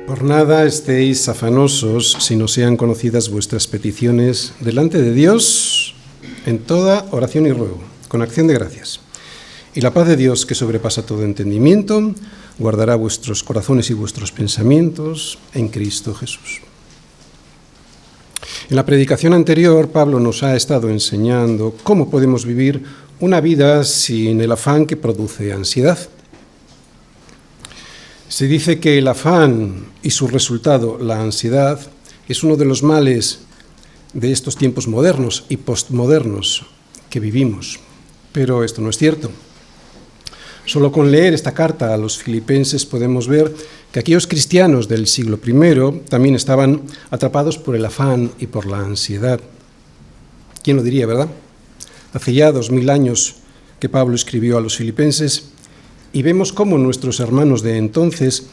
Por nada estéis afanosos, sino sean conocidas vuestras peticiones delante de Dios en toda oración y ruego, con acción de gracias. Y la paz de Dios, que sobrepasa todo entendimiento, guardará vuestros corazones y vuestros pensamientos en Cristo Jesús. En la predicación anterior, Pablo nos ha estado enseñando cómo podemos vivir una vida sin el afán que produce ansiedad. Se dice que el afán y su resultado, la ansiedad, es uno de los males de estos tiempos modernos y postmodernos que vivimos. Pero esto no es cierto. Solo con leer esta carta a los filipenses podemos ver que aquellos cristianos del siglo I también estaban atrapados por el afán y por la ansiedad. ¿Quién lo diría, verdad? Hace ya 2000 años que Pablo escribió a los filipenses y vemos cómo nuestros hermanos de entonces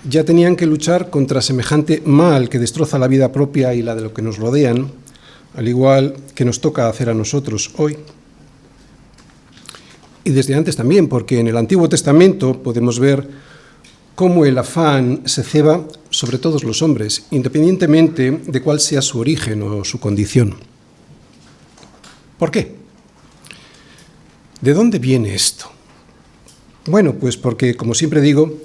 ya tenían que luchar contra semejante mal que destroza la vida propia y la de lo que nos rodean, al igual que nos toca hacer a nosotros hoy. Y desde antes también, porque en el Antiguo Testamento podemos ver cómo el afán se ceba sobre todos los hombres, independientemente de cuál sea su origen o su condición. ¿Por qué? ¿De dónde viene esto? Bueno, pues porque, como siempre digo,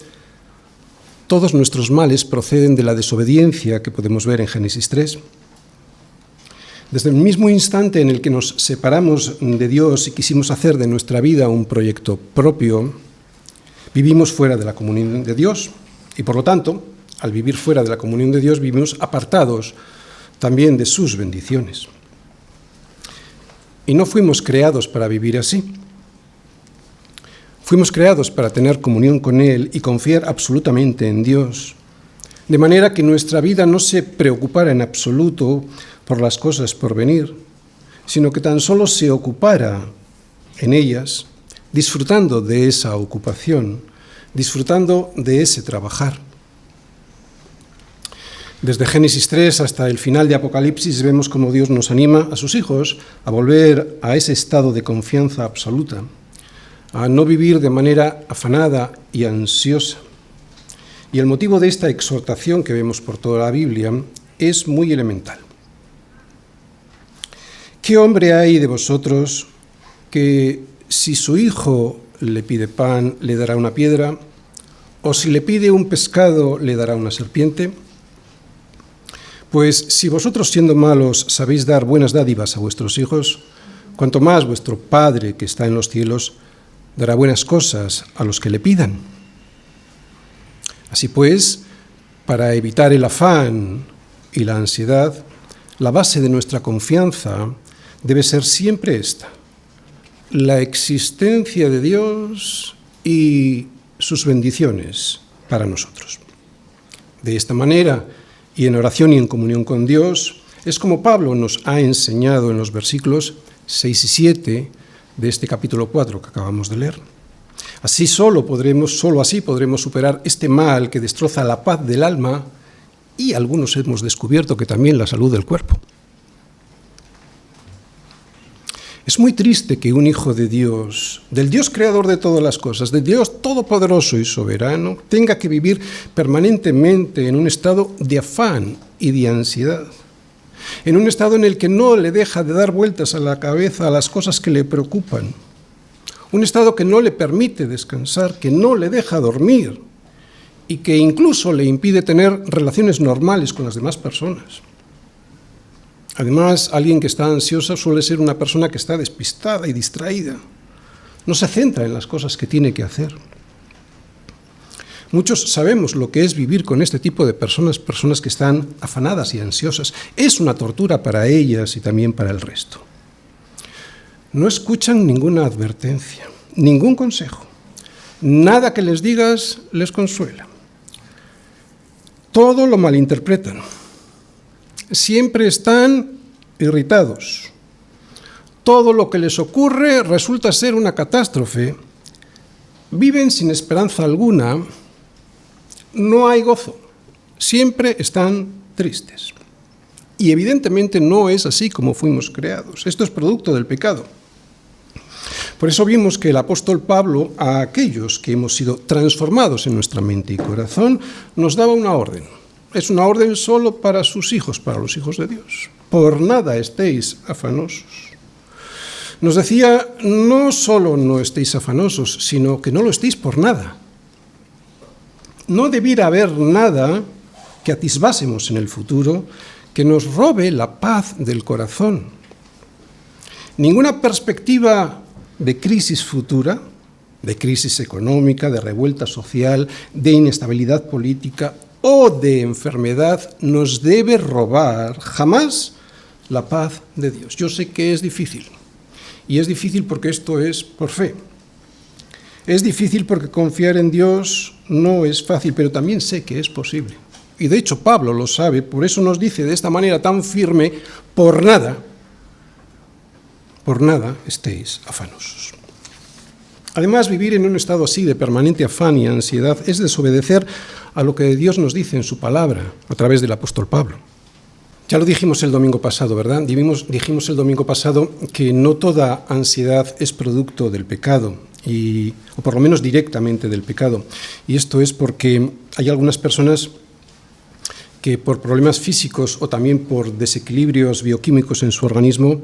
todos nuestros males proceden de la desobediencia que podemos ver en Génesis 3. Desde el mismo instante en el que nos separamos de Dios y quisimos hacer de nuestra vida un proyecto propio, vivimos fuera de la comunión de Dios y, por lo tanto, al vivir fuera de la comunión de Dios, vivimos apartados también de sus bendiciones. Y no fuimos creados para vivir así. Fuimos creados para tener comunión con Él y confiar absolutamente en Dios, de manera que nuestra vida no se preocupara en absoluto por las cosas por venir, sino que tan solo se ocupara en ellas, disfrutando de esa ocupación, disfrutando de ese trabajar. Desde Génesis 3 hasta el final de Apocalipsis vemos cómo Dios nos anima a sus hijos a volver a ese estado de confianza absoluta, a no vivir de manera afanada y ansiosa. Y el motivo de esta exhortación que vemos por toda la Biblia es muy elemental. ¿Qué hombre hay de vosotros que si su hijo le pide pan le dará una piedra, o si le pide un pescado le dará una serpiente? Pues si vosotros siendo malos sabéis dar buenas dádivas a vuestros hijos, cuanto más vuestro Padre que está en los cielos dará buenas cosas a los que le pidan. Así pues, para evitar el afán y la ansiedad, la base de nuestra confianza debe ser siempre esta: la existencia de Dios y sus bendiciones para nosotros. De esta manera, y en oración y en comunión con Dios, es como Pablo nos ha enseñado en los versículos 6 y 7 de este capítulo 4 que acabamos de leer. Solo así podremos superar este mal que destroza la paz del alma y algunos hemos descubierto que también la salud del cuerpo. Es muy triste que un hijo de Dios, del Dios creador de todas las cosas, del Dios todopoderoso y soberano, tenga que vivir permanentemente en un estado de afán y de ansiedad, en un estado en el que no le deja de dar vueltas a la cabeza a las cosas que le preocupan, un estado que no le permite descansar, que no le deja dormir y que incluso le impide tener relaciones normales con las demás personas. Además, alguien que está ansiosa suele ser una persona que está despistada y distraída. No se centra en las cosas que tiene que hacer. Muchos sabemos lo que es vivir con este tipo de personas que están afanadas y ansiosas. Es una tortura para ellas y también para el resto. No escuchan ninguna advertencia, ningún consejo. Nada que les digas les consuela. Todo lo malinterpretan. Siempre están irritados. Todo lo que les ocurre resulta ser una catástrofe. Viven sin esperanza alguna. No hay gozo. Siempre están tristes. Y evidentemente no es así como fuimos creados. Esto es producto del pecado. Por eso vimos que el apóstol Pablo, a aquellos que hemos sido transformados en nuestra mente y corazón, nos daba una orden. Es una orden solo para sus hijos, para los hijos de Dios. Por nada estéis afanosos. Nos decía, no solo no estéis afanosos, sino que no lo estéis por nada. No debiera haber nada que atisbásemos en el futuro que nos robe la paz del corazón. Ninguna perspectiva de crisis futura, de crisis económica, de revuelta social, de inestabilidad política o de enfermedad nos debe robar jamás la paz de Dios. Yo sé que es difícil, y es difícil porque esto es por fe. Es difícil porque confiar en Dios no es fácil, pero también sé que es posible. Y de hecho Pablo lo sabe, por eso nos dice de esta manera tan firme, por nada estéis afanosos. Además, vivir en un estado así de permanente afán y ansiedad es desobedecer a lo que Dios nos dice en su palabra, a través del apóstol Pablo. Ya lo dijimos el domingo pasado, ¿verdad? Dijimos el domingo pasado que no toda ansiedad es producto del pecado, o por lo menos directamente del pecado. Y esto es porque hay algunas personas que por problemas físicos o también por desequilibrios bioquímicos en su organismo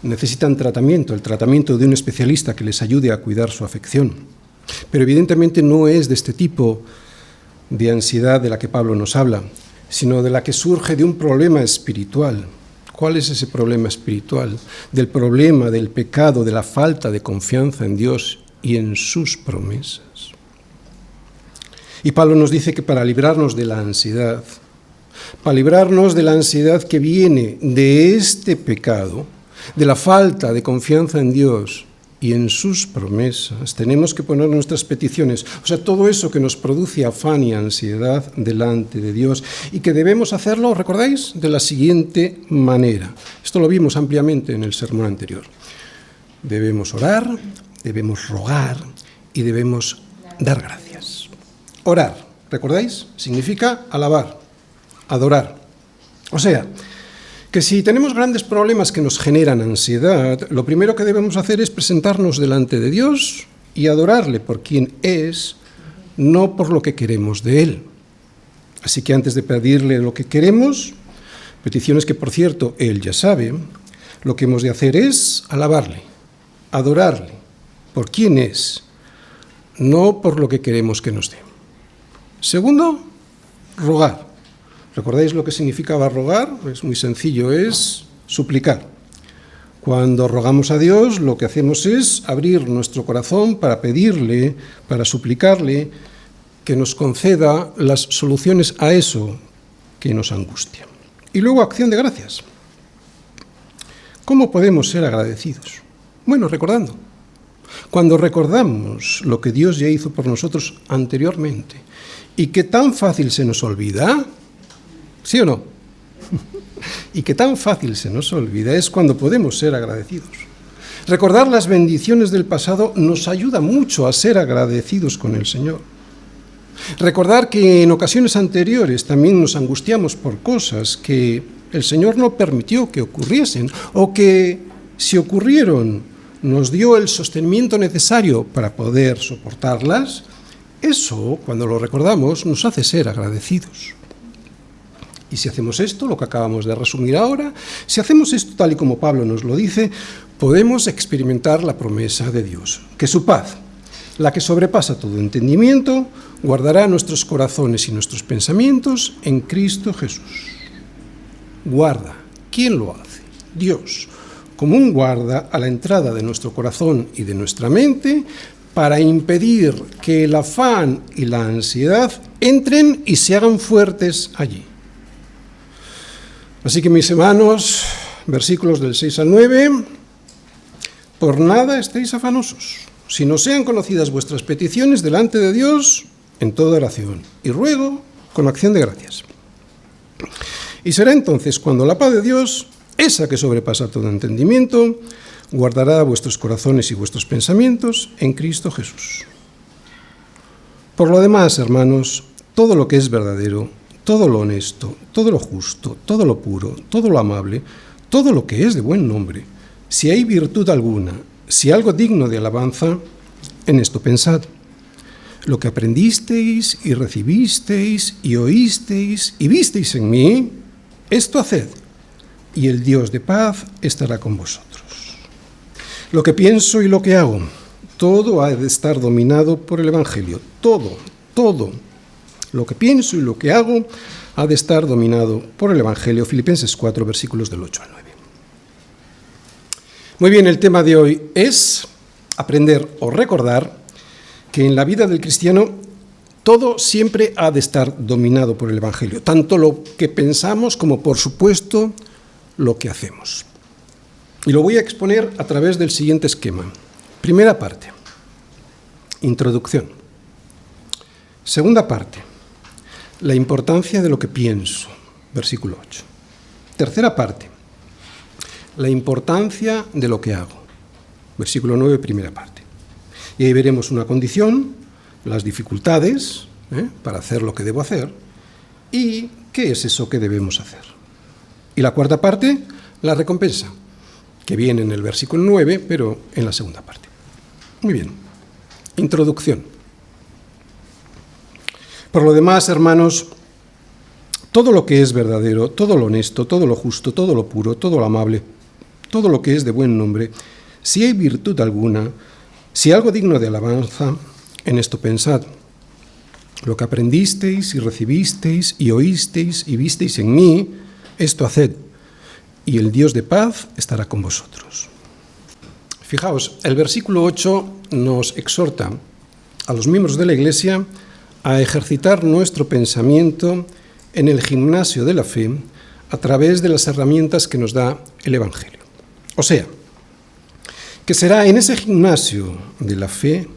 necesitan tratamiento, el tratamiento de un especialista que les ayude a cuidar su afección. Pero evidentemente no es de este tipo de ansiedad de la que Pablo nos habla, sino de la que surge de un problema espiritual. ¿Cuál es ese problema espiritual? Del problema del pecado, de la falta de confianza en Dios y en sus promesas. Y Pablo nos dice que para librarnos de la ansiedad que viene de este pecado, de la falta de confianza en Dios y en sus promesas, tenemos que poner nuestras peticiones, o sea, todo eso que nos produce afán y ansiedad delante de Dios, y que debemos hacerlo, ¿recordáis?, de la siguiente manera. Esto lo vimos ampliamente en el sermón anterior. Debemos orar, debemos rogar y debemos dar gracias. Orar, ¿recordáis?, significa alabar, adorar. O sea, que si tenemos grandes problemas que nos generan ansiedad, lo primero que debemos hacer es presentarnos delante de Dios y adorarle por quien es, no por lo que queremos de Él. Así que antes de pedirle lo que queremos, peticiones que por cierto Él ya sabe, lo que hemos de hacer es alabarle, adorarle por quien es, no por lo que queremos que nos dé. Segundo, rogar. ¿Recordáis lo que significaba rogar? Es muy sencillo, es suplicar. Cuando rogamos a Dios, lo que hacemos es abrir nuestro corazón para pedirle, para suplicarle que nos conceda las soluciones a eso que nos angustia. Y luego acción de gracias. ¿Cómo podemos ser agradecidos? Bueno, recordando. Cuando recordamos lo que Dios ya hizo por nosotros anteriormente y que tan fácil se nos olvida, ¿sí o no? Y que tan fácil se nos olvida es cuando podemos ser agradecidos. Recordar las bendiciones del pasado nos ayuda mucho a ser agradecidos con el Señor. Recordar que en ocasiones anteriores también nos angustiamos por cosas que el Señor no permitió que ocurriesen, o que, si ocurrieron, nos dio el sostenimiento necesario para poder soportarlas. Eso, cuando lo recordamos, nos hace ser agradecidos. Y si hacemos esto, lo que acabamos de resumir ahora, si hacemos esto tal y como Pablo nos lo dice, podemos experimentar la promesa de Dios, que su paz, la que sobrepasa todo entendimiento, guardará nuestros corazones y nuestros pensamientos en Cristo Jesús. Guarda. ¿Quién lo hace? Dios, como un guarda a la entrada de nuestro corazón y de nuestra mente, para impedir que el afán y la ansiedad entren y se hagan fuertes allí. Así que, mis hermanos, versículos del 6 al 9, por nada estéis afanosos, sino sean conocidas vuestras peticiones delante de Dios en toda oración y ruego con acción de gracias. Y será entonces cuando la paz de Dios, esa que sobrepasa todo entendimiento, guardará vuestros corazones y vuestros pensamientos en Cristo Jesús. Por lo demás, hermanos, todo lo que es verdadero, todo lo honesto, todo lo justo, todo lo puro, todo lo amable, todo lo que es de buen nombre, si hay virtud alguna, si algo digno de alabanza, en esto pensad. Lo que aprendisteis y recibisteis y oísteis y visteis en mí, esto haced, y el Dios de paz estará con vosotros. Lo que pienso y lo que hago, todo ha de estar dominado por el Evangelio. Todo. Lo que pienso y lo que hago ha de estar dominado por el Evangelio. Filipenses 4, versículos del 8 al 9. Muy bien, el tema de hoy es aprender o recordar que en la vida del cristiano todo siempre ha de estar dominado por el Evangelio, tanto lo que pensamos como, por supuesto, lo que hacemos. Y lo voy a exponer a través del siguiente esquema. Primera parte, introducción. Segunda parte, la importancia de lo que pienso, versículo 8. Tercera parte, la importancia de lo que hago, versículo 9, primera parte. Y ahí veremos una condición, las dificultades para hacer lo que debo hacer y qué es eso que debemos hacer. Y la cuarta parte, la recompensa, que viene en el versículo 9, pero en la segunda parte. Muy bien, introducción. Por lo demás, hermanos, todo lo que es verdadero, todo lo honesto, todo lo justo, todo lo puro, todo lo amable, todo lo que es de buen nombre, si hay virtud alguna, si algo digno de alabanza, en esto pensad. Lo que aprendisteis y recibisteis y oísteis y visteis en mí, esto haced, y el Dios de paz estará con vosotros. Fijaos, el versículo 8 nos exhorta a los miembros de la Iglesia a ejercitar nuestro pensamiento en el gimnasio de la fe a través de las herramientas que nos da el Evangelio. O sea, que será en ese gimnasio de la fe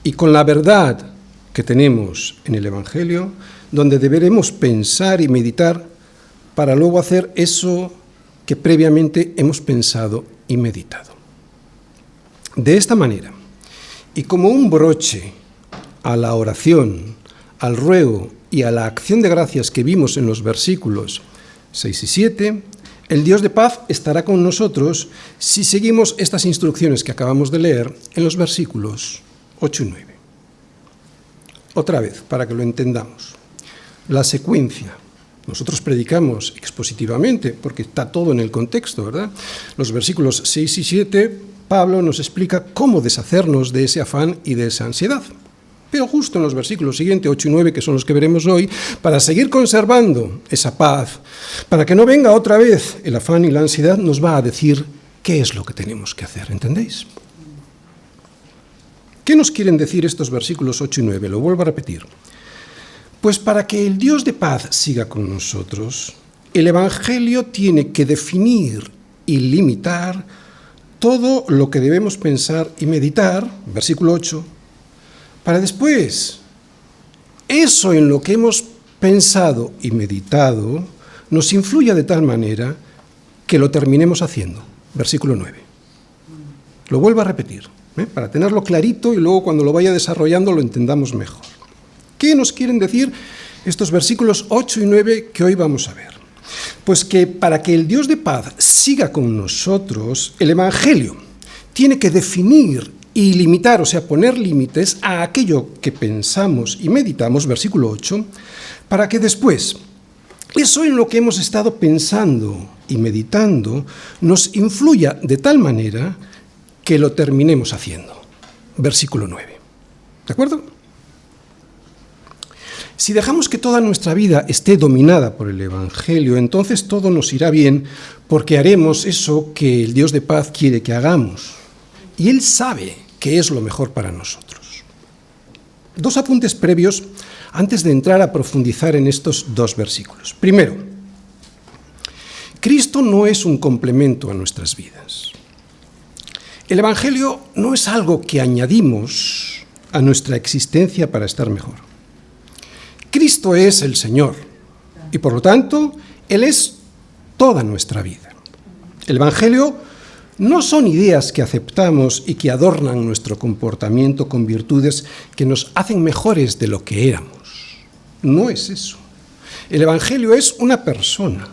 y con la verdad que tenemos en el Evangelio donde deberemos pensar y meditar para luego hacer eso que previamente hemos pensado y meditado. De esta manera, y como un broche a la oración, al ruego y a la acción de gracias que vimos en los versículos 6 y 7, el Dios de paz estará con nosotros si seguimos estas instrucciones que acabamos de leer en los versículos 8 y 9. Otra vez, para que lo entendamos. La secuencia. Nosotros predicamos expositivamente, porque está todo en el contexto, ¿verdad? Los versículos 6 y 7, Pablo nos explica cómo deshacernos de ese afán y de esa ansiedad. Pero justo en los versículos siguientes, 8 y 9, que son los que veremos hoy, para seguir conservando esa paz, para que no venga otra vez el afán y la ansiedad, nos va a decir qué es lo que tenemos que hacer, ¿entendéis? ¿Qué nos quieren decir estos versículos 8 y 9? Lo vuelvo a repetir. Pues para que el Dios de paz siga con nosotros, el Evangelio tiene que definir y limitar todo lo que debemos pensar y meditar, versículo 8, para después, eso en lo que hemos pensado y meditado, nos influya de tal manera que lo terminemos haciendo. Versículo 9. Lo vuelvo a repetir, para tenerlo clarito y luego cuando lo vaya desarrollando lo entendamos mejor. ¿Qué nos quieren decir estos versículos 8 y 9 que hoy vamos a ver? Pues que para que el Dios de paz siga con nosotros, el Evangelio tiene que definir y limitar, o sea, poner límites a aquello que pensamos y meditamos, versículo 8, para que después, eso en lo que hemos estado pensando y meditando, nos influya de tal manera que lo terminemos haciendo. Versículo 9. ¿De acuerdo? Si dejamos que toda nuestra vida esté dominada por el Evangelio, entonces todo nos irá bien porque haremos eso que el Dios de paz quiere que hagamos. Y Él sabe que es lo mejor para nosotros. Dos apuntes previos antes de entrar a profundizar en estos dos versículos. Primero, Cristo no es un complemento a nuestras vidas. El Evangelio no es algo que añadimos a nuestra existencia para estar mejor. Cristo es el Señor y por lo tanto Él es toda nuestra vida. El Evangelio no son ideas que aceptamos y que adornan nuestro comportamiento con virtudes que nos hacen mejores de lo que éramos. No es eso. El Evangelio es una persona,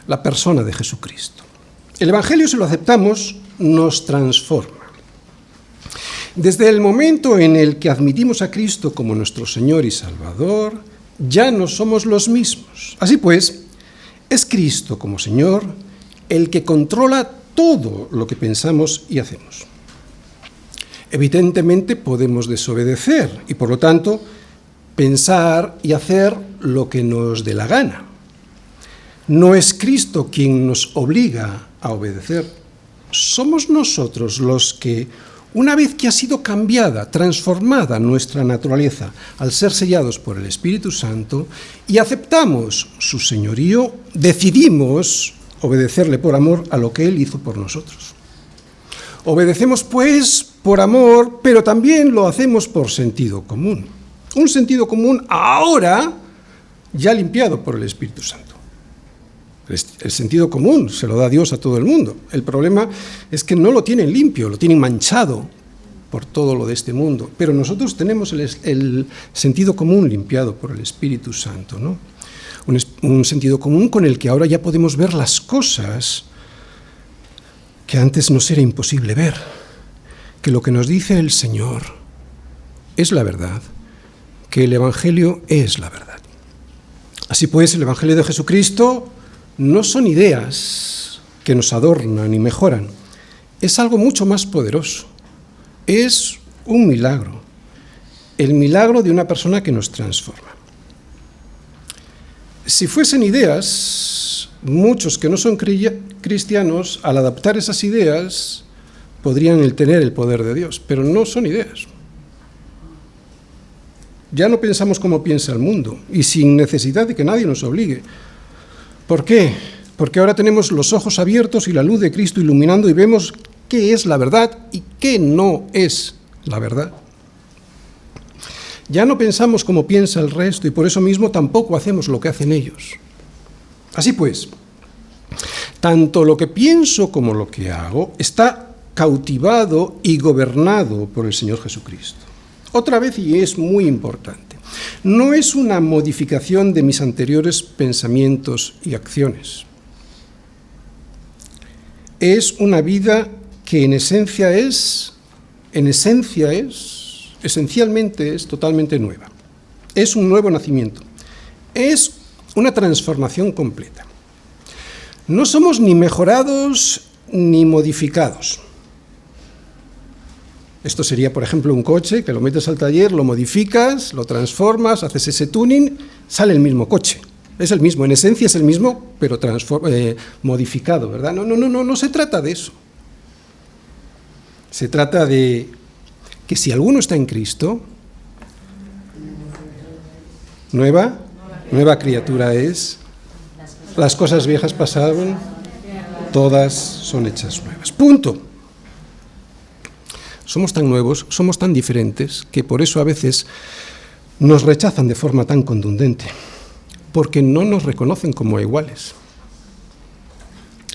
la persona de Jesucristo. El Evangelio, si lo aceptamos, nos transforma. Desde el momento en el que admitimos a Cristo como nuestro Señor y Salvador, ya no somos los mismos. Así pues, es Cristo como Señor el que controla todo lo que pensamos y hacemos. Evidentemente podemos desobedecer y, por lo tanto, pensar y hacer lo que nos dé la gana. No es Cristo quien nos obliga a obedecer. Somos nosotros los que, una vez que ha sido cambiada, transformada nuestra naturaleza al ser sellados por el Espíritu Santo y aceptamos su señorío, decidimos obedecerle por amor a lo que Él hizo por nosotros. Obedecemos, pues, por amor, pero también lo hacemos por sentido común. Un sentido común ahora ya limpiado por el Espíritu Santo. El sentido común se lo da Dios a todo el mundo. El problema es que no lo tienen limpio, lo tienen manchado por todo lo de este mundo. Pero nosotros tenemos el sentido común limpiado por el Espíritu Santo, ¿no? Un sentido común con el que ahora ya podemos ver las cosas que antes nos era imposible ver. Que lo que nos dice el Señor es la verdad, que el Evangelio es la verdad. Así pues, el Evangelio de Jesucristo no son ideas que nos adornan y mejoran, es algo mucho más poderoso. Es un milagro, el milagro de una persona que nos transforma. Si fuesen ideas, muchos que no son cristianos, al adaptar esas ideas, podrían tener el poder de Dios, pero no son ideas. Ya no pensamos como piensa el mundo, y sin necesidad de que nadie nos obligue. ¿Por qué? Porque ahora tenemos los ojos abiertos y la luz de Cristo iluminando y vemos qué es la verdad y qué no es la verdad. Ya no pensamos como piensa el resto y por eso mismo tampoco hacemos lo que hacen ellos. Así pues, tanto lo que pienso como lo que hago está cautivado y gobernado por el Señor Jesucristo. Otra vez, y es muy importante, no es una modificación de mis anteriores pensamientos y acciones. Es una vida que esencialmente es totalmente nueva. Es un nuevo nacimiento. Es una transformación completa. No somos ni mejorados ni modificados. Esto sería, por ejemplo, un coche que lo metes al taller, lo modificas, lo transformas, haces ese tuning, sale el mismo coche. Es el mismo, en esencia es el mismo, pero modificado, ¿verdad? No se trata de eso. Se trata de que si alguno está en Cristo, nueva criatura es, las cosas viejas pasaron, todas son hechas nuevas. Punto. Somos tan nuevos, somos tan diferentes, que por eso a veces nos rechazan de forma tan contundente, porque no nos reconocen como iguales.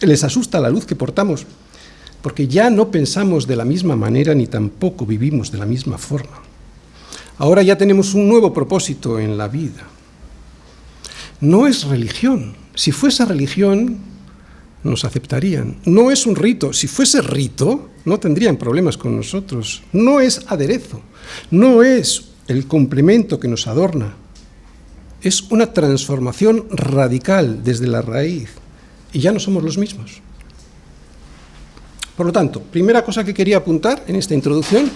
Les asusta la luz que portamos, porque ya no pensamos de la misma manera ni tampoco vivimos de la misma forma. Ahora ya tenemos un nuevo propósito en la vida. No es religión. Si fuese religión, nos aceptarían. No es un rito. Si fuese rito, no tendrían problemas con nosotros. No es aderezo. No es el complemento que nos adorna. Es una transformación radical desde la raíz. Y ya no somos los mismos. Por lo tanto, primera cosa que quería apuntar en esta introducción,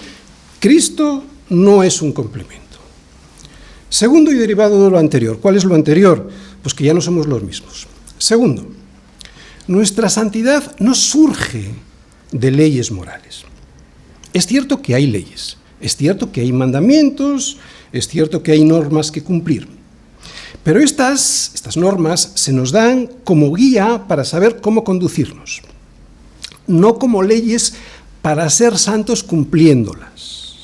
Cristo no es un complemento. Segundo y derivado de lo anterior. ¿Cuál es lo anterior? Pues que ya no somos los mismos. Segundo, nuestra santidad no surge de leyes morales. Es cierto que hay leyes, es cierto que hay mandamientos, es cierto que hay normas que cumplir. Pero estas normas se nos dan como guía para saber cómo conducirnos, no como leyes para ser santos cumpliéndolas.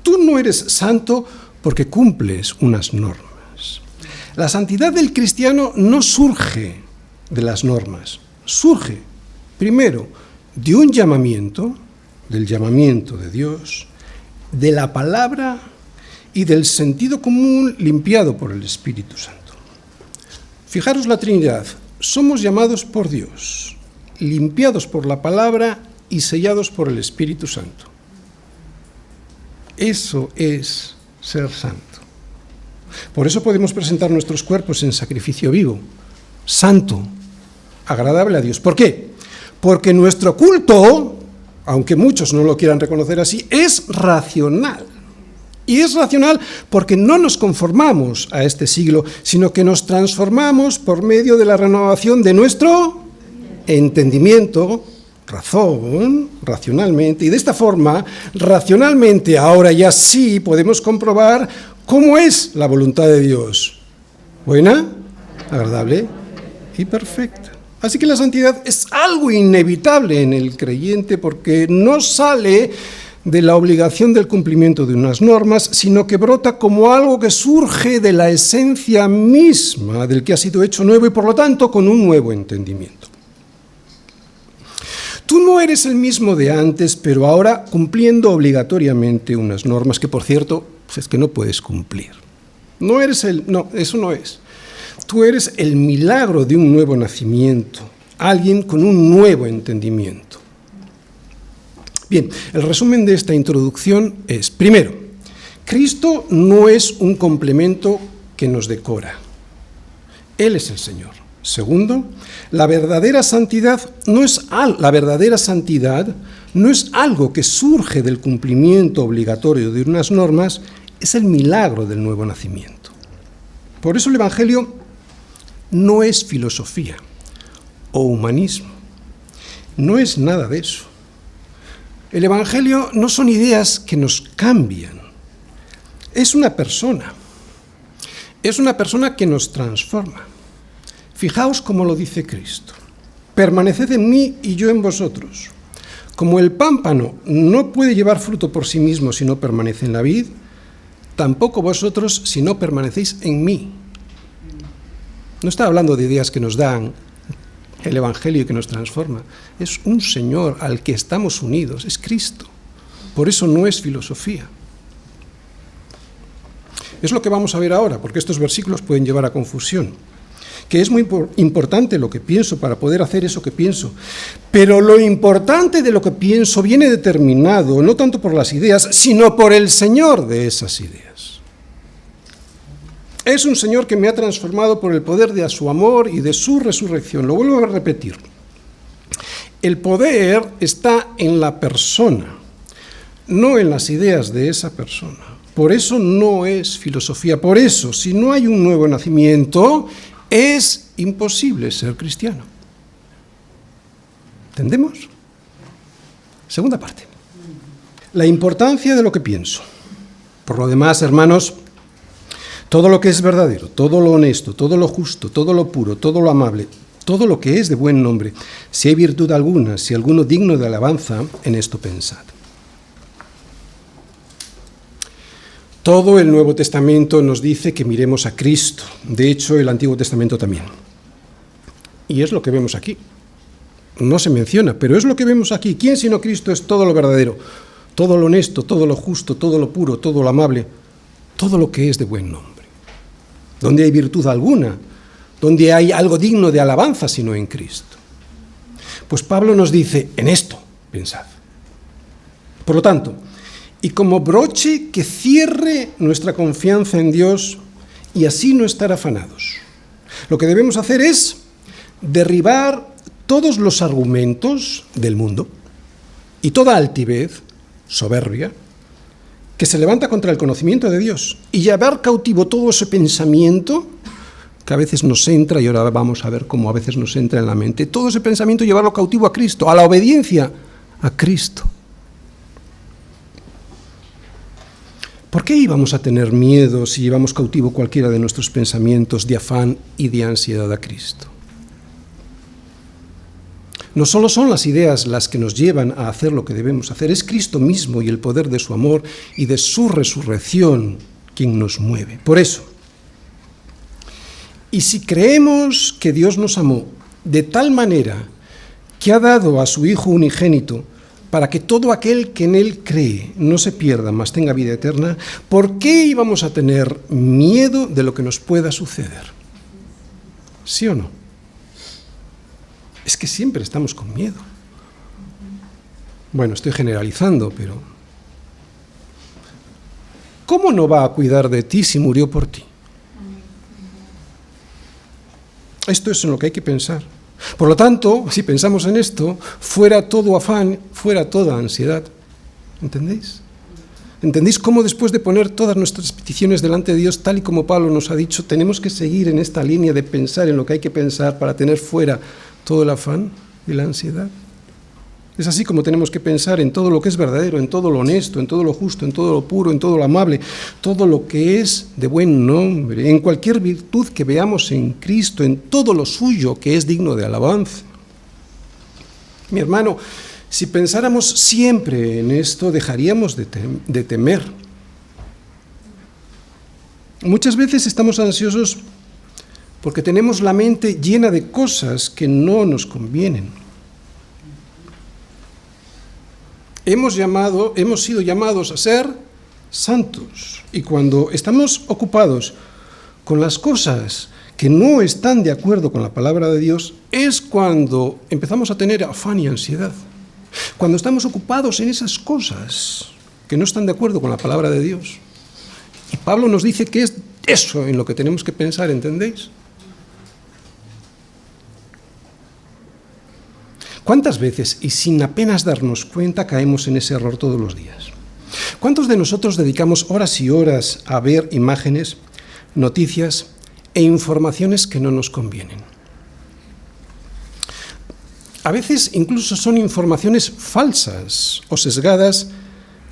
Tú no eres santo porque cumples unas normas. La santidad del cristiano no surge de las normas, surge, primero, de un llamamiento, del llamamiento de Dios, de la palabra y del sentido común limpiado por el Espíritu Santo. Fijaros la Trinidad, somos llamados por Dios, limpiados por la palabra y sellados por el Espíritu Santo. Eso es ser santo. Por eso podemos presentar nuestros cuerpos en sacrificio vivo, santo, agradable a Dios. ¿Por qué? Porque nuestro culto, aunque muchos no lo quieran reconocer así, es racional. Y es racional porque no nos conformamos a este siglo, sino que nos transformamos por medio de la renovación de nuestro entendimiento, razón, racionalmente. Y de esta forma, racionalmente, ahora ya sí podemos comprobar cómo es la voluntad de Dios. Buena, agradable y perfecta. Así que la santidad es algo inevitable en el creyente porque no sale de la obligación del cumplimiento de unas normas, sino que brota como algo que surge de la esencia misma del que ha sido hecho nuevo y por lo tanto con un nuevo entendimiento. Tú no eres el mismo de antes, pero ahora cumpliendo obligatoriamente unas normas que, por cierto, pues es que no puedes cumplir. No, eso no es. Tú eres el milagro de un nuevo nacimiento, alguien con un nuevo entendimiento. Bien, el resumen de esta introducción es, primero, Cristo no es un complemento que nos decora. Él es el Señor. Segundo, la verdadera santidad no es algo que surge del cumplimiento obligatorio de unas normas, es el milagro del nuevo nacimiento. Por eso el Evangelio no es filosofía o humanismo, no es nada de eso. El Evangelio no son ideas que nos cambian, es una persona que nos transforma. Fijaos cómo lo dice Cristo: permaneced en mí y yo en vosotros. Como el pámpano no puede llevar fruto por sí mismo si no permanece en la vid, tampoco vosotros si no permanecéis en mí. No está hablando de ideas que nos dan el Evangelio y que nos transforma. Es un Señor al que estamos unidos, es Cristo. Por eso no es filosofía. Es lo que vamos a ver ahora, porque estos versículos pueden llevar a confusión. Que es muy importante lo que pienso para poder hacer eso que pienso. Pero lo importante de lo que pienso viene determinado no tanto por las ideas, sino por el Señor de esas ideas. Es un Señor que me ha transformado por el poder de su amor y de su resurrección. Lo vuelvo a repetir. El poder está en la persona, no en las ideas de esa persona. Por eso no es filosofía. Por eso, si no hay un nuevo nacimiento, es imposible ser cristiano. ¿Entendemos? Segunda parte. La importancia de lo que pienso. Por lo demás, hermanos, todo lo que es verdadero, todo lo honesto, todo lo justo, todo lo puro, todo lo amable, todo lo que es de buen nombre, si hay virtud alguna, si alguno digno de alabanza, en esto pensad. Todo el Nuevo Testamento nos dice que miremos a Cristo. De hecho, el Antiguo Testamento también. Y es lo que vemos aquí. No se menciona, pero es lo que vemos aquí. ¿Quién sino Cristo es todo lo verdadero, todo lo honesto, todo lo justo, todo lo puro, todo lo amable, todo lo que es de buen nombre? ¿Dónde hay virtud alguna? ¿Dónde hay algo digno de alabanza sino en Cristo? Pues Pablo nos dice, en esto pensad. Por lo tanto, y como broche que cierre nuestra confianza en Dios y así no estar afanados. Lo que debemos hacer es derribar todos los argumentos del mundo y toda altivez, soberbia, que se levanta contra el conocimiento de Dios y llevar cautivo todo ese pensamiento que a veces nos entra, y ahora vamos a ver cómo a veces nos entra en la mente, todo ese pensamiento llevarlo cautivo a Cristo, a la obediencia a Cristo. ¿Por qué íbamos a tener miedo si llevamos cautivo cualquiera de nuestros pensamientos de afán y de ansiedad a Cristo? No solo son las ideas las que nos llevan a hacer lo que debemos hacer, es Cristo mismo y el poder de su amor y de su resurrección quien nos mueve. Por eso, y si creemos que Dios nos amó de tal manera que ha dado a su Hijo unigénito para que todo aquel que en Él cree no se pierda, mas tenga vida eterna, ¿por qué íbamos a tener miedo de lo que nos pueda suceder? ¿Sí o no? Es que siempre estamos con miedo. Bueno, estoy generalizando, pero ¿cómo no va a cuidar de ti si murió por ti? Esto es en lo que hay que pensar. Por lo tanto, si pensamos en esto, fuera todo afán, fuera toda ansiedad. ¿Entendéis? ¿Entendéis cómo después de poner todas nuestras peticiones delante de Dios, tal y como Pablo nos ha dicho, tenemos que seguir en esta línea de pensar en lo que hay que pensar para tener fuera todo el afán y la ansiedad? Es así como tenemos que pensar en todo lo que es verdadero, en todo lo honesto, en todo lo justo, en todo lo puro, en todo lo amable, todo lo que es de buen nombre, en cualquier virtud que veamos en Cristo, en todo lo suyo que es digno de alabanza. Mi hermano, si pensáramos siempre en esto, dejaríamos de temer. Muchas veces estamos ansiosos porque tenemos la mente llena de cosas que no nos convienen. Hemos sido llamados a ser santos, y cuando estamos ocupados con las cosas que no están de acuerdo con la palabra de Dios, es cuando empezamos a tener afán y ansiedad. Cuando estamos ocupados en esas cosas que no están de acuerdo con la palabra de Dios. Y Pablo nos dice que es eso en lo que tenemos que pensar, ¿entendéis? ¿Cuántas veces, y sin apenas darnos cuenta, caemos en ese error todos los días? ¿Cuántos de nosotros dedicamos horas y horas a ver imágenes, noticias e informaciones que no nos convienen? A veces incluso son informaciones falsas o sesgadas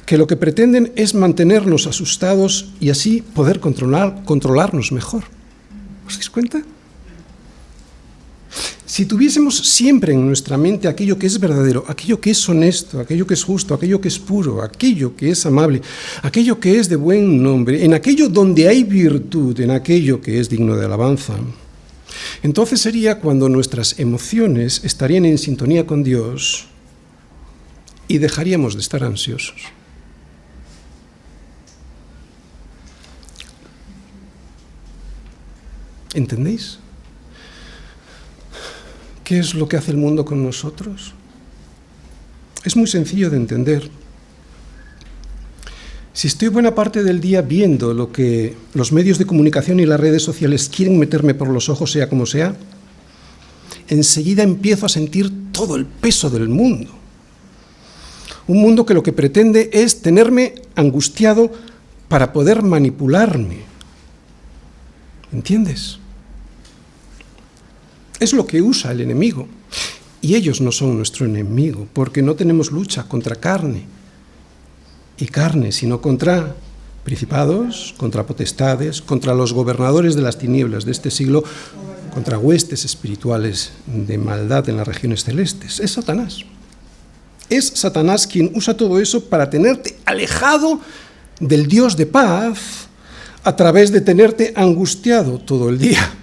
que lo que pretenden es mantenernos asustados y así poder controlarnos mejor. ¿Os dais cuenta? Si tuviésemos siempre en nuestra mente aquello que es verdadero, aquello que es honesto, aquello que es justo, aquello que es puro, aquello que es amable, aquello que es de buen nombre, en aquello donde hay virtud, en aquello que es digno de alabanza, entonces sería cuando nuestras emociones estarían en sintonía con Dios y dejaríamos de estar ansiosos. ¿Entendéis? ¿Qué es lo que hace el mundo con nosotros? Es muy sencillo de entender. Si estoy buena parte del día viendo lo que los medios de comunicación y las redes sociales quieren meterme por los ojos, sea como sea, enseguida empiezo a sentir todo el peso del mundo. Un mundo que lo que pretende es tenerme angustiado para poder manipularme. ¿Entiendes? Es lo que usa el enemigo. Y ellos no son nuestro enemigo, porque no tenemos lucha contra carne, sino contra principados, contra potestades, contra los gobernadores de las tinieblas de este siglo, contra huestes espirituales de maldad en las regiones celestes. Es Satanás. Es Satanás quien usa todo eso para tenerte alejado del Dios de paz a través de tenerte angustiado todo el día.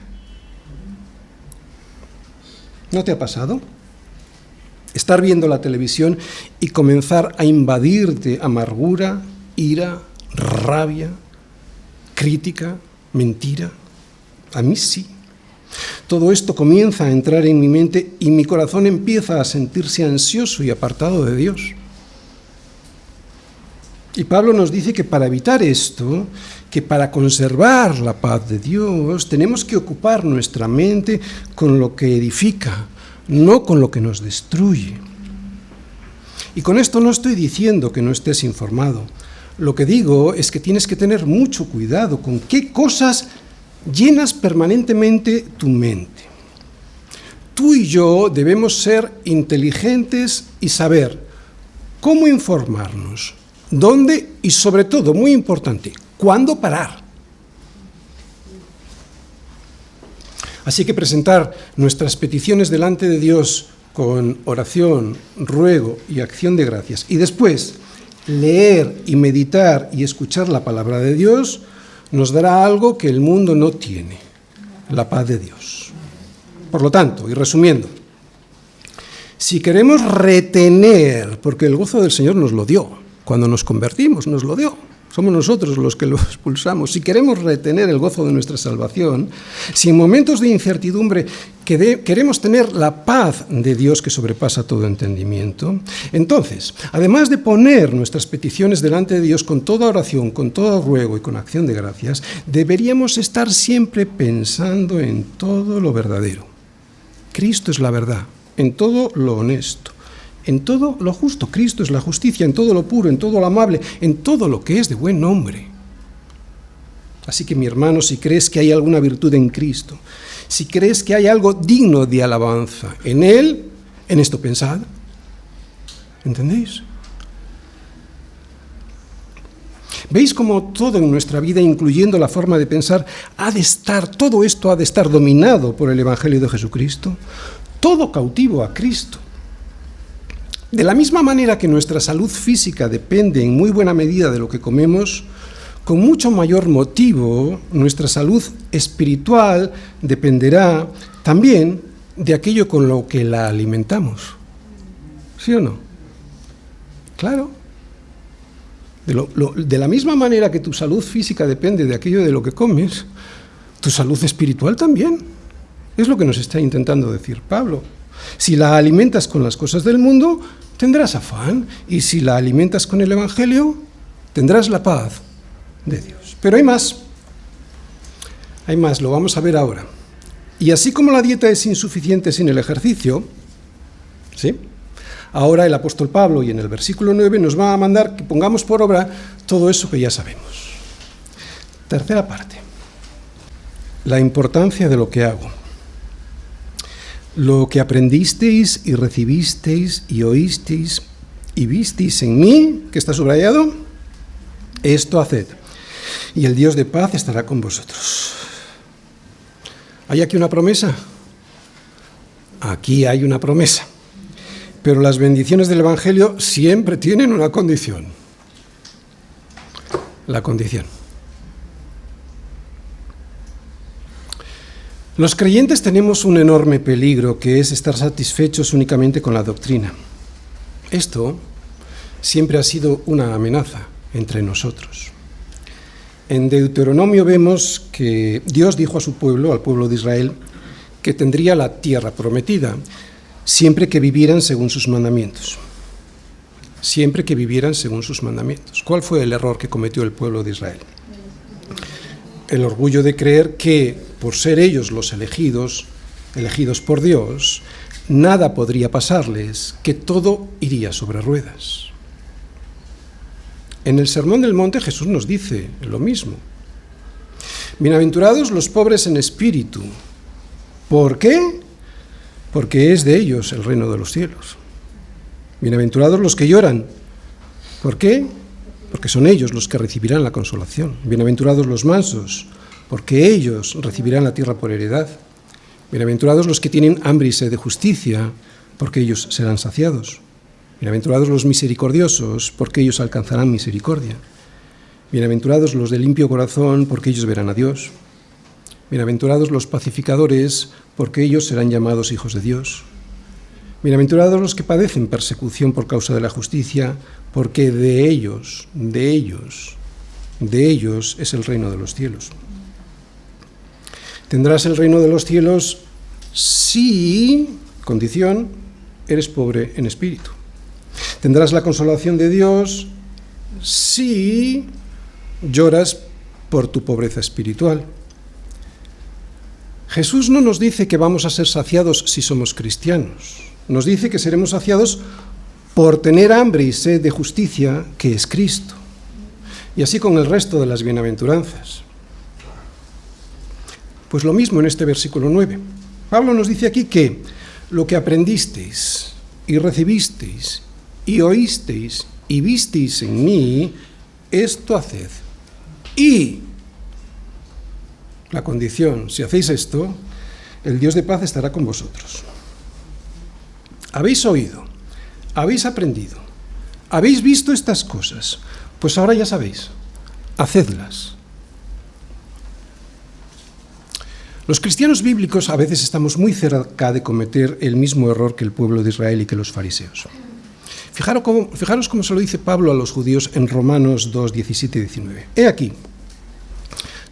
¿No te ha pasado? Estar viendo la televisión y comenzar a invadirte amargura, ira, rabia, crítica, mentira. A mí sí. Todo esto comienza a entrar en mi mente y mi corazón empieza a sentirse ansioso y apartado de Dios. Y Pablo nos dice que para evitar esto, que para conservar la paz de Dios, tenemos que ocupar nuestra mente con lo que edifica, no con lo que nos destruye. Y con esto no estoy diciendo que no estés informado. Lo que digo es que tienes que tener mucho cuidado con qué cosas llenas permanentemente tu mente. Tú y yo debemos ser inteligentes y saber cómo informarnos, dónde y sobre todo, muy importante, cuándo parar. Así que presentar nuestras peticiones delante de Dios con oración, ruego y acción de gracias, y después leer y meditar y escuchar la palabra de Dios, nos dará algo que el mundo no tiene, la paz de Dios. Por lo tanto, y resumiendo, si queremos retener, porque el gozo del Señor nos lo dio, cuando nos convertimos nos lo dio, somos nosotros los que lo expulsamos. Si queremos retener el gozo de nuestra salvación, si en momentos de incertidumbre queremos tener la paz de Dios que sobrepasa todo entendimiento, entonces, además de poner nuestras peticiones delante de Dios con toda oración, con todo ruego y con acción de gracias, deberíamos estar siempre pensando en todo lo verdadero. Cristo es la verdad, en todo lo honesto, en todo lo justo. Cristo es la justicia, en todo lo puro, en todo lo amable, en todo lo que es de buen nombre. Así que, mi hermano, si crees que hay alguna virtud en Cristo, si crees que hay algo digno de alabanza en Él, en esto pensad. ¿Entendéis? ¿Veis cómo todo en nuestra vida, incluyendo la forma de pensar, todo esto ha de estar dominado por el Evangelio de Jesucristo? Todo cautivo a Cristo. De la misma manera que nuestra salud física depende en muy buena medida de lo que comemos, con mucho mayor motivo, nuestra salud espiritual dependerá también de aquello con lo que la alimentamos. ¿Sí o no? Claro. De la misma manera que tu salud física depende de aquello de lo que comes, tu salud espiritual también. Es lo que nos está intentando decir Pablo. Si la alimentas con las cosas del mundo, tendrás afán. Y si la alimentas con el Evangelio, tendrás la paz de Dios. Pero hay más, lo vamos a ver ahora. Y así como la dieta es insuficiente sin el ejercicio, ¿sí? Ahora el apóstol Pablo, y en el versículo 9, nos va a mandar que pongamos por obra todo eso que ya sabemos. Tercera parte. La importancia de lo que hago. Lo que aprendisteis y recibisteis y oísteis y visteis en mí, que está subrayado, esto haced, y el Dios de paz estará con vosotros. ¿Hay aquí una promesa? Aquí hay una promesa. Pero las bendiciones del Evangelio siempre tienen una condición. La condición. Los creyentes tenemos un enorme peligro, que es estar satisfechos únicamente con la doctrina. Esto siempre ha sido una amenaza entre nosotros. En Deuteronomio vemos que Dios dijo a su pueblo, al pueblo de Israel, que tendría la tierra prometida, siempre que vivieran según sus mandamientos. Siempre que vivieran según sus mandamientos. ¿Cuál fue el error que cometió el pueblo de Israel? El orgullo de creer que, por ser ellos los elegidos por Dios, nada podría pasarles, que todo iría sobre ruedas. En el Sermón del Monte Jesús nos dice lo mismo. Bienaventurados los pobres en espíritu. ¿Por qué? Porque es de ellos el reino de los cielos. Bienaventurados los que lloran. ¿Por qué? Porque son ellos los que recibirán la consolación. Bienaventurados los mansos, porque ellos recibirán la tierra por heredad. Bienaventurados los que tienen hambre y sed de justicia, porque ellos serán saciados. Bienaventurados los misericordiosos, porque ellos alcanzarán misericordia. Bienaventurados los de limpio corazón, porque ellos verán a Dios. Bienaventurados los pacificadores, porque ellos serán llamados hijos de Dios. Bienaventurados los que padecen persecución por causa de la justicia, porque de ellos es el reino de los cielos. Tendrás el reino de los cielos si, condición, eres pobre en espíritu. Tendrás la consolación de Dios si lloras por tu pobreza espiritual. Jesús no nos dice que vamos a ser saciados si somos cristianos. Nos dice que seremos saciados por tener hambre y sed de justicia, que es Cristo. Y así con el resto de las bienaventuranzas. Pues lo mismo en este versículo 9. Pablo nos dice aquí que lo que aprendisteis y recibisteis y oísteis y visteis en mí, esto haced. Y la condición, si hacéis esto, el Dios de paz estará con vosotros. Habéis oído, habéis aprendido, habéis visto estas cosas, pues ahora ya sabéis, hacedlas. Los cristianos bíblicos a veces estamos muy cerca de cometer el mismo error que el pueblo de Israel y que los fariseos. Fijaros cómo se lo dice Pablo a los judíos en Romanos 2, 17 y 19. He aquí,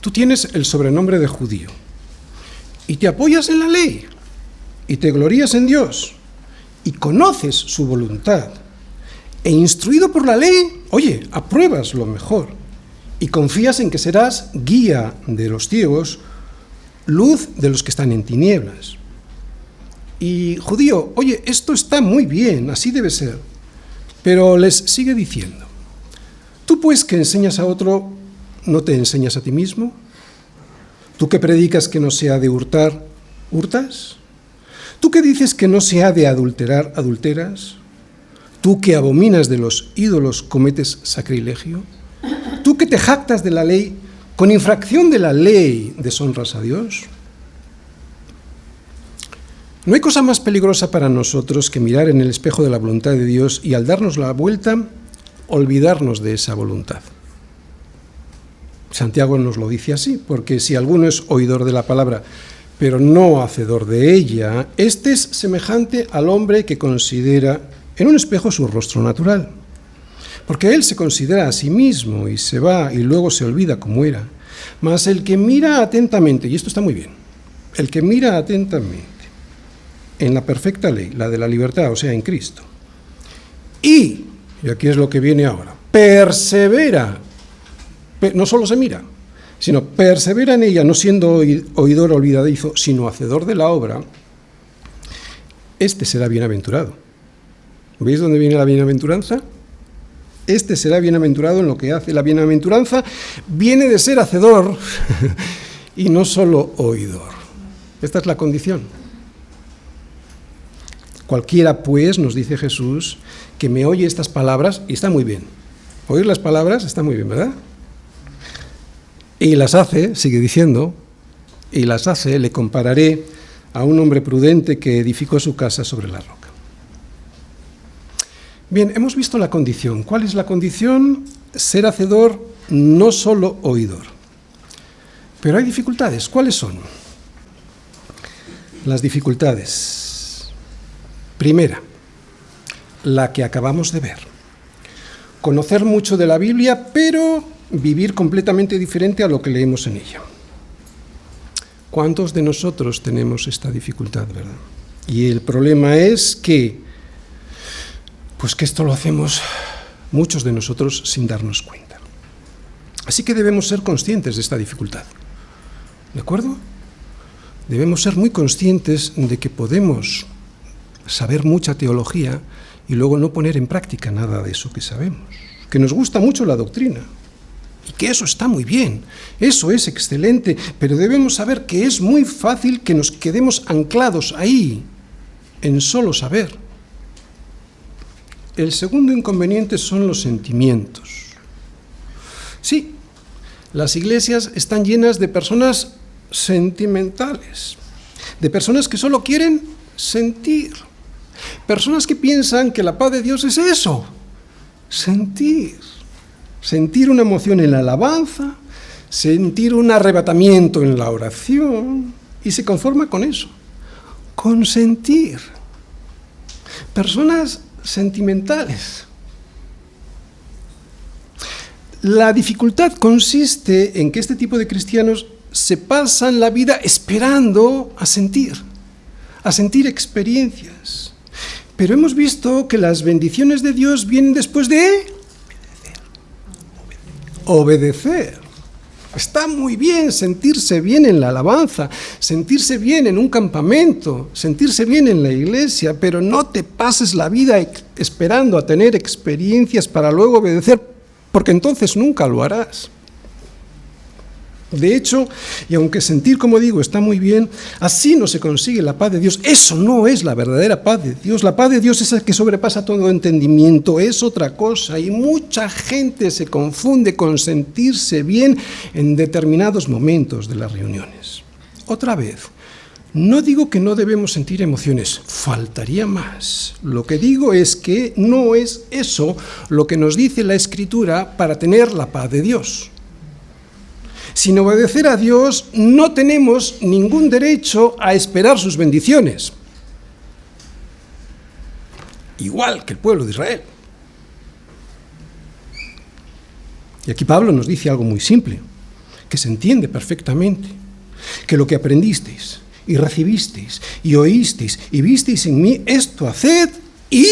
tú tienes el sobrenombre de judío y te apoyas en la ley y te glorías en Dios y conoces su voluntad e instruido por la ley, oye, apruebas lo mejor y confías en que serás guía de los ciegos, luz de los que están en tinieblas. Y judío, oye, esto está muy bien, así debe ser, pero les sigue diciendo, ¿tú pues que enseñas a otro, no te enseñas a ti mismo? ¿Tú que predicas que no se ha de hurtar, hurtas? ¿Tú que dices que no se ha de adulterar, adulteras? ¿Tú que abominas de los ídolos, cometes sacrilegio? ¿Tú que te jactas de la ley, con infracción de la ley deshonras a Dios? No hay cosa más peligrosa para nosotros que mirar en el espejo de la voluntad de Dios y al darnos la vuelta, olvidarnos de esa voluntad. Santiago nos lo dice así, porque si alguno es oidor de la palabra, pero no hacedor de ella, este es semejante al hombre que considera en un espejo su rostro natural. Porque él se considera a sí mismo y se va y luego se olvida cómo era. Mas el que mira atentamente, y esto está muy bien, el que mira atentamente en la perfecta ley, la de la libertad, o sea, en Cristo, y aquí es lo que viene ahora, persevera, no solo se mira, sino persevera en ella, no siendo oidor olvidadizo, sino hacedor de la obra, este será bienaventurado. ¿Veis dónde viene la bienaventuranza? Este será bienaventurado en lo que hace. La bienaventuranza viene de ser hacedor y no solo oidor. Esta es la condición. Cualquiera, pues, nos dice Jesús, que me oye estas palabras, y está muy bien. Oír las palabras está muy bien, ¿verdad? Y las hace, sigue diciendo, y las hace, le compararé a un hombre prudente que edificó su casa sobre la roca. Bien, hemos visto la condición. ¿Cuál es la condición? Ser hacedor, no solo oidor. Pero hay dificultades. ¿Cuáles son? Las dificultades. Primera, la que acabamos de ver. Conocer mucho de la Biblia, pero vivir completamente diferente a lo que leemos en ella. ¿Cuántos de nosotros tenemos esta dificultad, verdad? Y el problema es que, pues que esto lo hacemos muchos de nosotros sin darnos cuenta. Así que debemos ser conscientes de esta dificultad. ¿De acuerdo? Debemos ser muy conscientes de que podemos saber mucha teología y luego no poner en práctica nada de eso que sabemos. Que nos gusta mucho la doctrina y que eso está muy bien, eso es excelente, pero debemos saber que es muy fácil que nos quedemos anclados ahí, en solo saber. El segundo inconveniente son los sentimientos. Sí, las iglesias están llenas de personas sentimentales, de personas que solo quieren sentir, personas que piensan que la paz de Dios es eso, sentir una emoción en la alabanza, sentir un arrebatamiento en la oración, y se conforma con eso, con sentir. Personas sentimentales. La dificultad consiste en que este tipo de cristianos se pasan la vida esperando a sentir experiencias. Pero hemos visto que las bendiciones de Dios vienen después de obedecer. Está muy bien sentirse bien en la alabanza, sentirse bien en un campamento, sentirse bien en la iglesia, pero no te pases la vida esperando a tener experiencias para luego obedecer, porque entonces nunca lo harás. De hecho, y aunque sentir, como digo, está muy bien, así no se consigue la paz de Dios. Eso no es la verdadera paz de Dios. La paz de Dios es la que sobrepasa todo entendimiento, es otra cosa. Y mucha gente se confunde con sentirse bien en determinados momentos de las reuniones. Otra vez, no digo que no debemos sentir emociones, faltaría más. Lo que digo es que no es eso lo que nos dice la Escritura para tener la paz de Dios. Sin obedecer a Dios, no tenemos ningún derecho a esperar sus bendiciones. Igual que el pueblo de Israel. Y aquí Pablo nos dice algo muy simple, que se entiende perfectamente, que lo que aprendisteis y recibisteis, y oísteis, y visteis en mí, esto haced, y...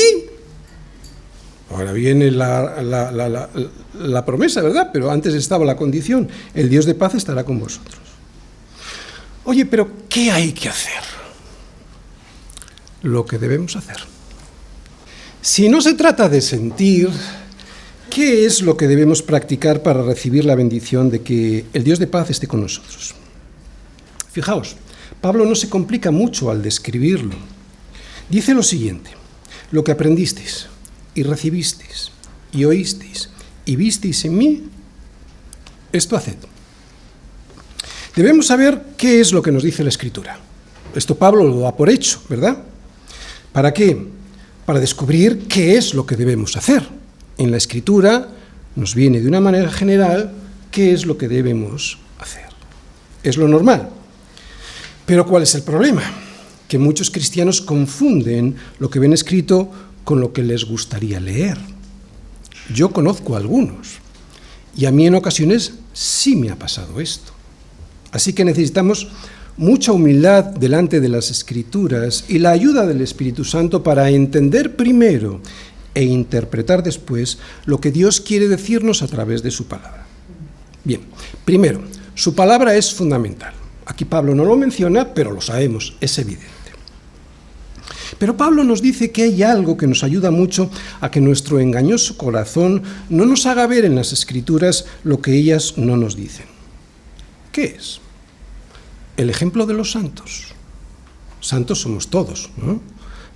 Ahora viene la promesa, ¿verdad? Pero antes estaba la condición, el Dios de paz estará con vosotros. Oye, pero ¿qué hay que hacer? Lo que debemos hacer. Si no se trata de sentir, ¿qué es lo que debemos practicar para recibir la bendición de que el Dios de paz esté con nosotros? Fijaos, Pablo no se complica mucho al describirlo. Dice lo siguiente: lo que aprendisteis y recibisteis y oísteis y visteis en mí, esto haced. Debemos saber qué es lo que nos dice la Escritura. Esto Pablo lo da por hecho, ¿verdad? ¿Para qué? Para descubrir qué es lo que debemos hacer. En la Escritura nos viene de una manera general qué es lo que debemos hacer. Es lo normal. Pero ¿cuál es el problema? Que muchos cristianos confunden lo que ven escrito con lo que les gustaría leer. Yo conozco a algunos, y a mí en ocasiones sí me ha pasado esto. Así que necesitamos mucha humildad delante de las Escrituras y la ayuda del Espíritu Santo para entender primero e interpretar después lo que Dios quiere decirnos a través de su palabra. Bien, primero, su palabra es fundamental. Aquí Pablo no lo menciona, pero lo sabemos, es evidente. Pero Pablo nos dice que hay algo que nos ayuda mucho a que nuestro engañoso corazón no nos haga ver en las Escrituras lo que ellas no nos dicen. ¿Qué es? El ejemplo de los santos. Santos somos todos, ¿no?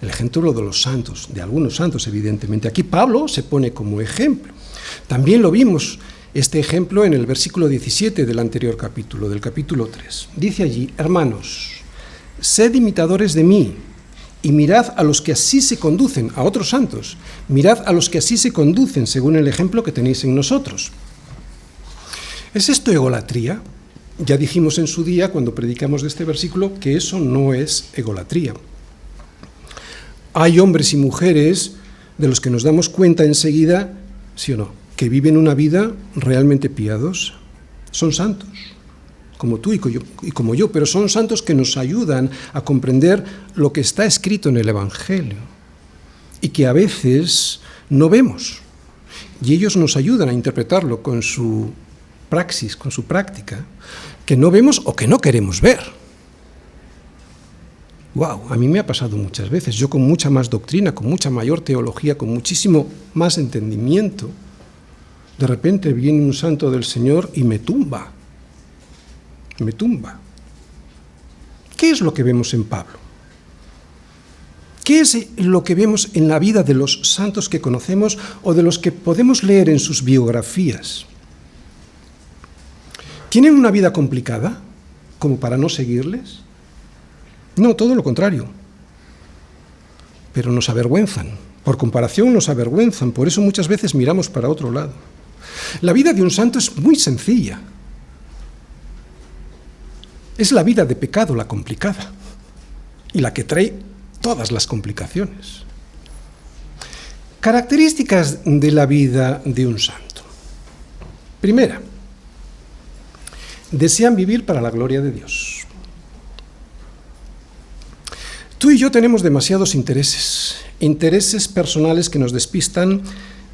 El ejemplo de los santos, de algunos santos, evidentemente. Aquí Pablo se pone como ejemplo. También lo vimos, este ejemplo, en el versículo 17 del anterior capítulo, del capítulo 3. Dice allí: hermanos, sed imitadores de mí, y mirad a los que así se conducen, a otros santos, mirad a los que así se conducen según el ejemplo que tenéis en nosotros. ¿Es esto egolatría? Ya dijimos en su día, cuando predicamos de este versículo, que eso no es egolatría. Hay hombres y mujeres de los que nos damos cuenta enseguida, sí o no, que viven una vida realmente piadosa. Son santos, como tú y como yo, pero son santos que nos ayudan a comprender lo que está escrito en el Evangelio y que a veces no vemos. Y ellos nos ayudan a interpretarlo con su praxis, con su práctica, que no vemos o que no queremos ver. ¡Wow! A mí me ha pasado muchas veces. Yo con mucha más doctrina, con mucha mayor teología, con muchísimo más entendimiento, de repente viene un santo del Señor y me tumba. Me tumba. ¿Qué es lo que vemos en Pablo? ¿Qué es lo que vemos en la vida de los santos que conocemos o de los que podemos leer en sus biografías? ¿Tienen una vida complicada como para no seguirles? No, todo lo contrario. Pero nos avergüenzan. Por comparación nos avergüenzan. Por eso muchas veces miramos para otro lado. La vida de un santo es muy sencilla. Es la vida de pecado la complicada y la que trae todas las complicaciones. Características de la vida de un santo. Primera, desean vivir para la gloria de Dios. Tú y yo tenemos demasiados intereses personales que nos despistan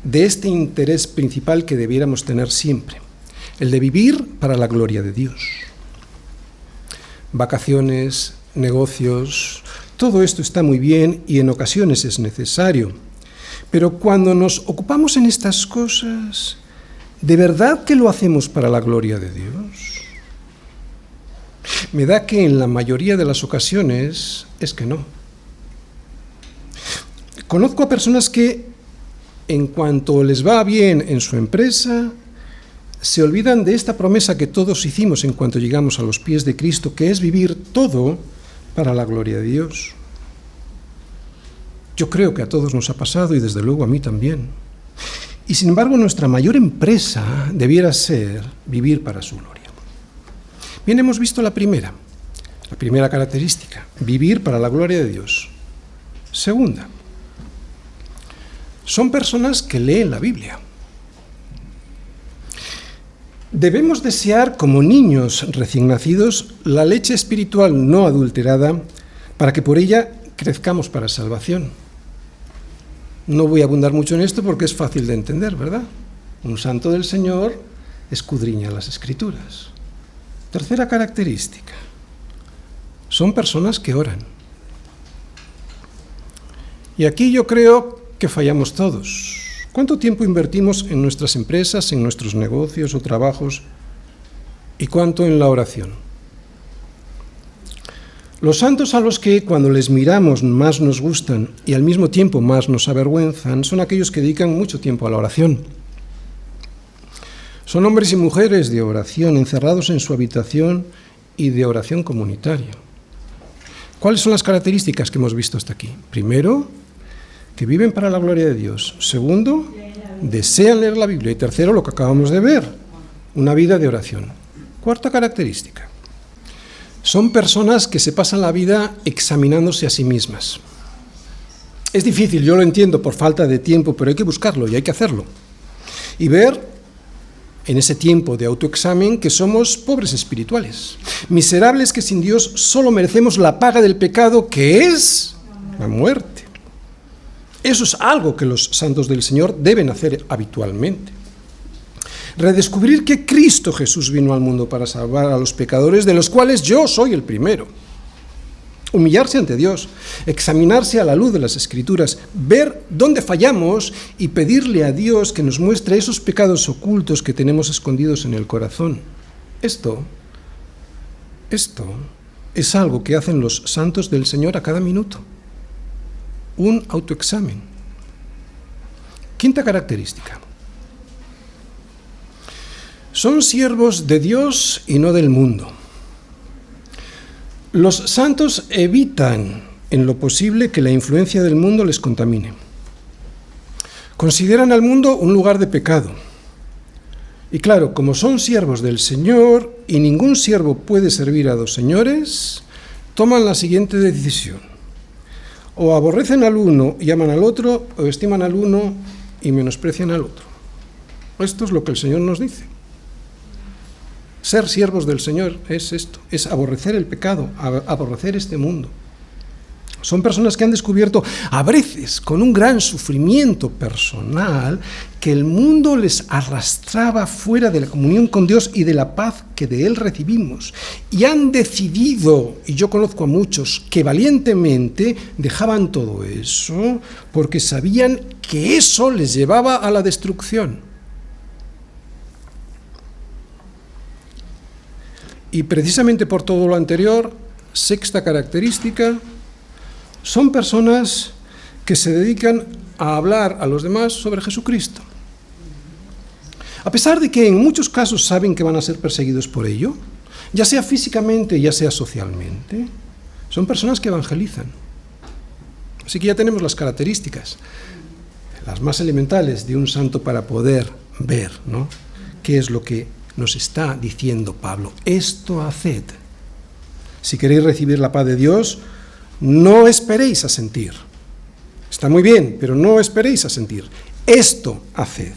de este interés principal que debiéramos tener siempre, el de vivir para la gloria de Dios. Vacaciones, negocios, todo esto está muy bien y en ocasiones es necesario. Pero cuando nos ocupamos en estas cosas, ¿de verdad que lo hacemos para la gloria de Dios? Me da que en la mayoría de las ocasiones es que no. Conozco a personas que, en cuanto les va bien en su empresa, se olvidan de esta promesa que todos hicimos en cuanto llegamos a los pies de Cristo, que es vivir todo para la gloria de Dios. Yo creo que a todos nos ha pasado y desde luego a mí también. Y sin embargo nuestra mayor empresa debiera ser vivir para su gloria. Bien, hemos visto la primera característica, vivir para la gloria de Dios. Segunda, son personas que leen la Biblia. Debemos desear, como niños recién nacidos, la leche espiritual no adulterada, para que por ella crezcamos para salvación. No voy a abundar mucho en esto porque es fácil de entender, ¿verdad? Un santo del Señor escudriña las Escrituras. Tercera característica. Son personas que oran. Y aquí yo creo que fallamos todos. ¿Cuánto tiempo invertimos en nuestras empresas, en nuestros negocios o trabajos? ¿Y cuánto en la oración? Los santos a los que cuando les miramos más nos gustan y al mismo tiempo más nos avergüenzan son aquellos que dedican mucho tiempo a la oración. Son hombres y mujeres de oración, encerrados en su habitación y de oración comunitaria. ¿Cuáles son las características que hemos visto hasta aquí? Primero, que viven para la gloria de Dios. Segundo, desean leer la Biblia. Y tercero, lo que acabamos de ver, una vida de oración. Cuarta característica. Son personas que se pasan la vida examinándose a sí mismas. Es difícil, yo lo entiendo por falta de tiempo, pero hay que buscarlo y hay que hacerlo. Y ver en ese tiempo de autoexamen que somos pobres espirituales, miserables que sin Dios solo merecemos la paga del pecado, que es la muerte. Eso es algo que los santos del Señor deben hacer habitualmente. Redescubrir que Cristo Jesús vino al mundo para salvar a los pecadores, de los cuales yo soy el primero. Humillarse ante Dios, examinarse a la luz de las Escrituras, ver dónde fallamos y pedirle a Dios que nos muestre esos pecados ocultos que tenemos escondidos en el corazón. Esto es algo que hacen los santos del Señor a cada minuto. Un autoexamen. Quinta característica. Son siervos de Dios y no del mundo. Los santos evitan en lo posible que la influencia del mundo les contamine. Consideran al mundo un lugar de pecado. Y claro, como son siervos del Señor y ningún siervo puede servir a dos señores, toman la siguiente decisión. O aborrecen al uno y aman al otro, o estiman al uno y menosprecian al otro. Esto es lo que el Señor nos dice. Ser siervos del Señor es esto, es aborrecer el pecado, aborrecer este mundo. Son personas que han descubierto, a veces con un gran sufrimiento personal, que el mundo les arrastraba fuera de la comunión con Dios y de la paz que de Él recibimos. Y han decidido, y yo conozco a muchos, que valientemente dejaban todo eso porque sabían que eso les llevaba a la destrucción. Y precisamente por todo lo anterior, sexta característica, son personas que se dedican a hablar a los demás sobre Jesucristo. A pesar de que en muchos casos saben que van a ser perseguidos por ello, ya sea físicamente, ya sea socialmente, son personas que evangelizan. Así que ya tenemos las características, las más elementales de un santo para poder ver, ¿no?, qué es lo que nos está diciendo Pablo. Esto haced. Si queréis recibir la paz de Dios, no esperéis a sentir. Está muy bien, pero no esperéis a sentir. Esto haced.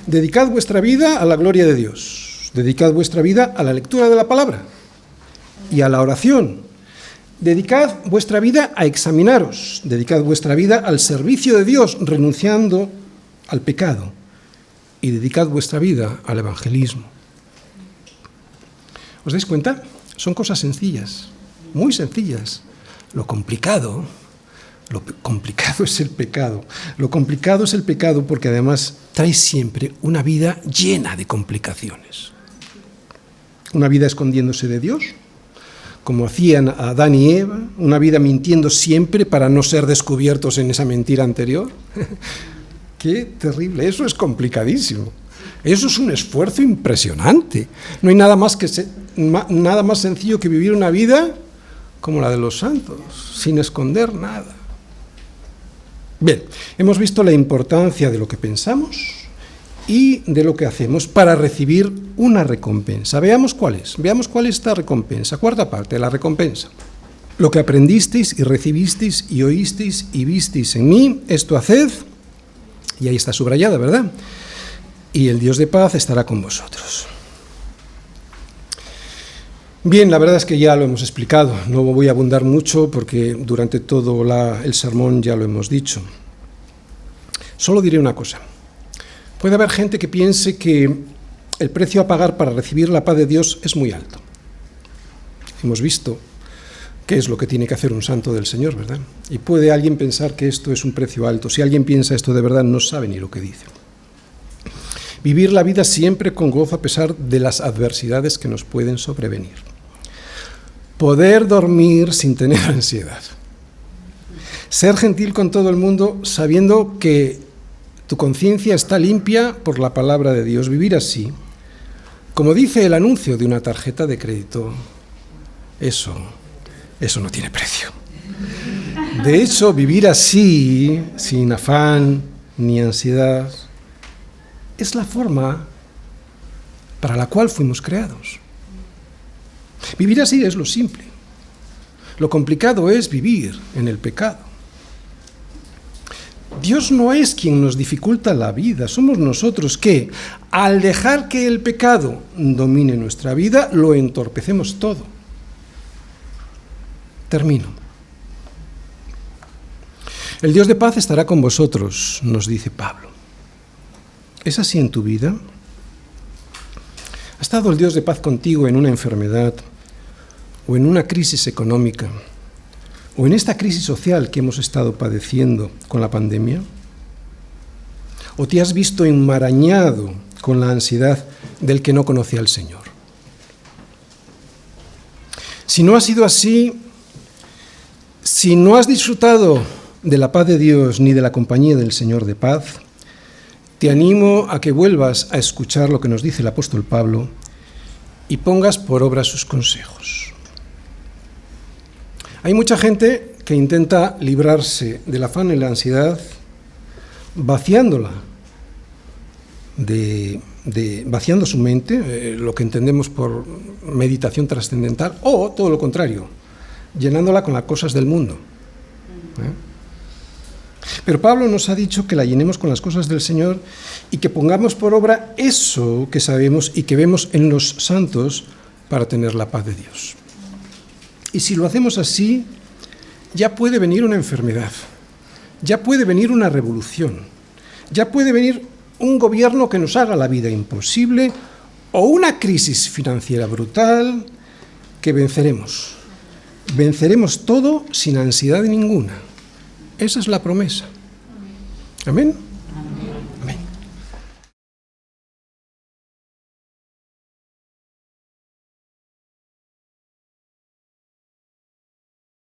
Dedicad vuestra vida a la gloria de Dios. Dedicad vuestra vida a la lectura de la palabra y a la oración. Dedicad vuestra vida a examinaros. Dedicad vuestra vida al servicio de Dios, renunciando al pecado. Y dedicad vuestra vida al evangelismo. ¿Os dais cuenta? Son cosas sencillas, muy sencillas. Lo complicado es el pecado. Lo complicado es el pecado porque además trae siempre una vida llena de complicaciones. Una vida escondiéndose de Dios, como hacían Adán y Eva, una vida mintiendo siempre para no ser descubiertos en esa mentira anterior. ¡Qué terrible! Eso es complicadísimo. Eso es un esfuerzo impresionante. No hay nada más sencillo que vivir una vida como la de los santos, sin esconder nada. Bien, hemos visto la importancia de lo que pensamos y de lo que hacemos para recibir una recompensa. Veamos cuál es esta recompensa. Cuarta parte, la recompensa. Lo que aprendisteis y recibisteis y oísteis y visteis en mí, esto haced, y ahí está subrayada, ¿verdad? Y el Dios de paz estará con vosotros. Bien, la verdad es que ya lo hemos explicado, no voy a abundar mucho porque durante todo el sermón ya lo hemos dicho. Solo diré una cosa. Puede haber gente que piense que el precio a pagar para recibir la paz de Dios es muy alto. Hemos visto qué es lo que tiene que hacer un santo del Señor, ¿verdad? Y puede alguien pensar que esto es un precio alto. Si alguien piensa esto de verdad, no sabe ni lo que dice. Vivir la vida siempre con gozo a pesar de las adversidades que nos pueden sobrevenir. Poder dormir sin tener ansiedad. Ser gentil con todo el mundo sabiendo que tu conciencia está limpia por la palabra de Dios. Vivir así, como dice el anuncio de una tarjeta de crédito, eso no tiene precio. De hecho, vivir así, sin afán ni ansiedad, es la forma para la cual fuimos creados. Vivir así es lo simple. Lo complicado es vivir en el pecado. Dios no es quien nos dificulta la vida, somos nosotros que, al dejar que el pecado domine nuestra vida, lo entorpecemos todo. Termino. El Dios de paz estará con vosotros, nos dice Pablo. ¿Es así en tu vida? ¿Ha estado el Dios de paz contigo en una enfermedad o en una crisis económica o en esta crisis social que hemos estado padeciendo con la pandemia? ¿O te has visto enmarañado con la ansiedad del que no conoce al Señor? Si no ha sido así, si no has disfrutado de la paz de Dios ni de la compañía del Señor de paz, te animo a que vuelvas a escuchar lo que nos dice el apóstol Pablo y pongas por obra sus consejos. Hay mucha gente que intenta librarse del afán y la ansiedad vaciándola, vaciando su mente, lo que entendemos por meditación trascendental, o todo lo contrario, llenándola con las cosas del mundo. Pero Pablo nos ha dicho que la llenemos con las cosas del Señor y que pongamos por obra eso que sabemos y que vemos en los santos para tener la paz de Dios. Y si lo hacemos así, ya puede venir una enfermedad, ya puede venir una revolución, ya puede venir un gobierno que nos haga la vida imposible o una crisis financiera brutal que venceremos. Venceremos todo sin ansiedad ninguna. Esa es la promesa. Amén.